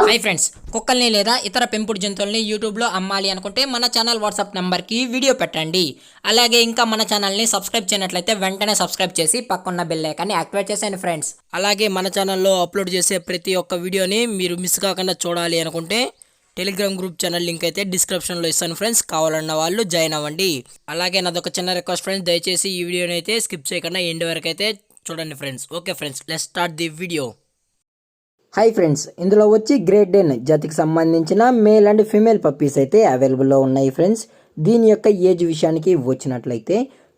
Hi friends, కుక్కల్ని లేదా ఇతర పెంపుడు జంతువుల్ని యూట్యూబ్లో అమ్మాలి అనుకుంటే మన ఛానల్ వాట్సాప్ నెంబర్కి వీడియో పెట్టండి. అలాగే ఇంకా మన ఛానల్ని సబ్స్క్రైబ్ చేయనట్లయితే వెంటనే సబ్స్క్రైబ్ చేసి పక్కన్న బెల్ ఐకాన్ని యాక్టివేట్ చేసేయండి ఫ్రెండ్స్. అలాగే మన ఛానల్లో అప్లోడ్ చేసే ప్రతి ఒక్క వీడియోని మీరు మిస్ కాకుండా చూడాలి అనుకుంటే టెలిగ్రామ్ గ్రూప్ ఛానల్ లింక్ అయితే డిస్క్రిప్షన్లో ఇస్తాను ఫ్రెండ్స్, కావాలన్న వాళ్ళు జాయిన్ అవ్వండి. అలాగే నాదొక చిన్న రిక్వెస్ట్ ఫ్రెండ్స్, దయచేసి ఈ వీడియోని అయితే స్కిప్ చేయకుండా ఎండ్ వరకు అయితే చూడండి friends. Okay friends, let's start the video. Hi friends, ఇందులో వచ్చి గ్రేట్ డెన్ జాతికి సంబంధించిన మేల్ అండ్ ఫీమేల్ పప్పీస్ అయితే అవైలబుల్లో ఉన్నాయి ఫ్రెండ్స్. దీని యొక్క ఏజ్ విషయానికి వచ్చినట్లయితే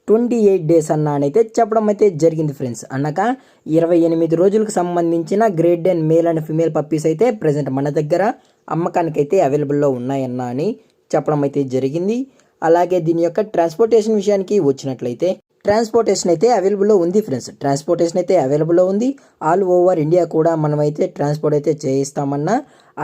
28 డేస్ అన్నానైతే చెప్పడం అయితే జరిగింది ఫ్రెండ్స్. అనగా 28 రోజులకు సంబంధించిన great dane male and female puppies అయితే ప్రజెంట్ మన దగ్గర అమ్మకానికి అయితే అవైలబుల్లో ఉన్నాయన్నా అని చెప్పడం అయితే జరిగింది. అలాగే దీని యొక్క ట్రాన్స్పోర్టేషన్ విషయానికి వచ్చినట్లయితే ట్రాన్స్పోర్టేషన్ అయితే అవైలబుల్లో ఉంది ఫ్రెండ్స్. ట్రాన్స్పోర్టేషన్ అయితే అవైలబుల్లో ఉంది. ఆల్ ఓవర్ ఇండియా కూడా మనమైతే ట్రాన్స్పోర్ట్ అయితే చేయిస్తామన్నా.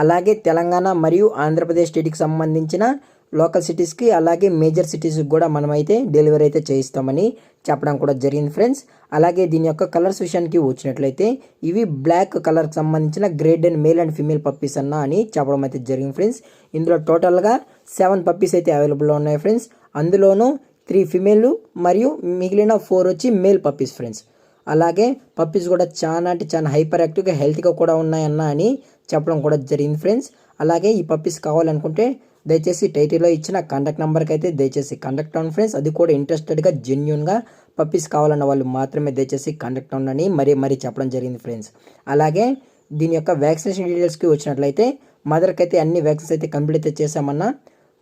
అలాగే తెలంగాణ మరియు ఆంధ్రప్రదేశ్ స్టేట్కి సంబంధించిన లోకల్ సిటీస్కి అలాగే మేజర్ సిటీస్కి కూడా మనమైతే డెలివరీ అయితే చేయిస్తామని చెప్పడం కూడా జరిగింది ఫ్రెండ్స్. అలాగే దీని యొక్క కలర్స్ విషయానికి వచ్చినట్లయితే ఇవి బ్లాక్ కలర్కి సంబంధించిన great dane male and female puppies అన్న అని చెప్పడం అయితే జరిగింది ఫ్రెండ్స్. ఇందులో టోటల్గా 7 పప్పీస్ అయితే అవైలబుల్లో ఉన్నాయి ఫ్రెండ్స్. అందులోనూ 3 ఫిమేల్ మరియు మిగిలిన 4 వచ్చి మేల్ పప్పీస్ ఫ్రెండ్స్. అలాగే పప్పీస్ కూడా చాలా అంటే చాలా హైపర్ యాక్టివ్గా హెల్తీగా కూడా ఉన్నాయన్న అని చెప్పడం కూడా జరిగింది ఫ్రెండ్స్. అలాగే ఈ పప్పీస్ కావాలనుకుంటే దయచేసి టైటిల్లో ఇచ్చిన కాంటాక్ట్ నెంబర్కి అయితే దయచేసి కాంటాక్ట్ అవ్వండి ఫ్రెండ్స్. అది కూడా ఇంట్రెస్టెడ్గా జెన్యున్గా పప్పీస్ కావాలన్న వాళ్ళు మాత్రమే దయచేసి కాంటాక్ట్ అవ్వండి మరీ చెప్పడం జరిగింది ఫ్రెండ్స్. అలాగే దీని యొక్క వ్యాక్సినేషన్ డీటెయిల్స్కి వచ్చినట్లయితే మదర్కి అయితే అన్ని వ్యాక్సిన్స్ అయితే కంప్లీట్ అయితే చేసామన్నా.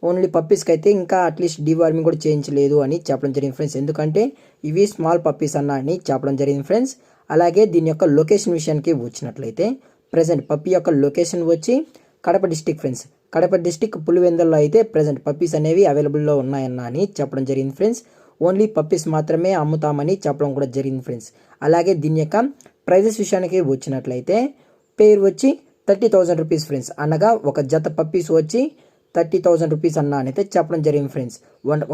ఓన్లీ పప్పీస్కి అయితే ఇంకా అట్లీస్ట్ డీవార్మింగ్ కూడా చేయించలేదు అని చెప్పడం జరిగింది ఫ్రెండ్స్. ఎందుకంటే ఇవి స్మాల్ పప్పీస్ అన్న అని చెప్పడం జరిగింది ఫ్రెండ్స్. అలాగే దీని యొక్క లొకేషన్ విషయానికి వచ్చినట్లయితే ప్రజెంట్ పప్పీ యొక్క లొకేషన్ వచ్చి Kadapa district friends. Kadapa district పులివెందుల్లో అయితే ప్రజెంట్ పప్పీస్ అనేవి అవైలబుల్లో ఉన్నాయన్న అని చెప్పడం జరిగింది ఫ్రెండ్స్. ఓన్లీ పప్పీస్ మాత్రమే అమ్ముతామని చెప్పడం కూడా జరిగింది ఫ్రెండ్స్. అలాగే దీని యొక్క ప్రైజెస్ విషయానికి వచ్చినట్లయితే పేరు వచ్చి 30,000 రూపీస్ ఫ్రెండ్స్. అనగా ఒక జత పప్పీస్ వచ్చి 30,000 రూపీస్ అన్న అని అయితే చెప్పడం జరిగింది ఫ్రెండ్స్.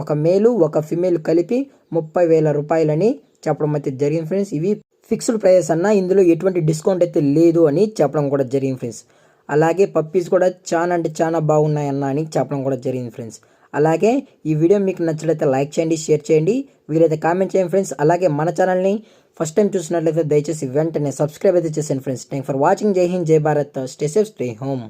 ఒక మేలు ఒక ఫిమేల్ కలిపి 30,000 రూపాయలని చెప్పడం అయితే జరిగింది ఫ్రెండ్స్. ఇవి ఫిక్స్డ్ ప్రైజెస్ అన్న, ఇందులో ఎటువంటి డిస్కౌంట్ అయితే లేదు అని చెప్పడం కూడా జరిగింది ఫ్రెండ్స్. అలాగే పప్పీస్ కూడా చాలా అంటే చాలా బాగున్నాయన్న అని చెప్పడం కూడా జరిగింది ఫ్రెండ్స్. అలాగే ఈ వీడియో మీకు నచ్చినట్లయితే లైక్ చేయండి, షేర్ చేయండి, వీలైతే కామెంట్ చేయండి ఫ్రెండ్స్. అలాగే మన ఛానల్ని ఫస్ట్ టైం చూసినట్లయితే దయచేసి వెంటనే సబ్స్క్రైబ్ అయితే చేసేయండి ఫ్రెండ్స్. Thank for watching. జై హింద్, జై Bharat, stay safe, stay home.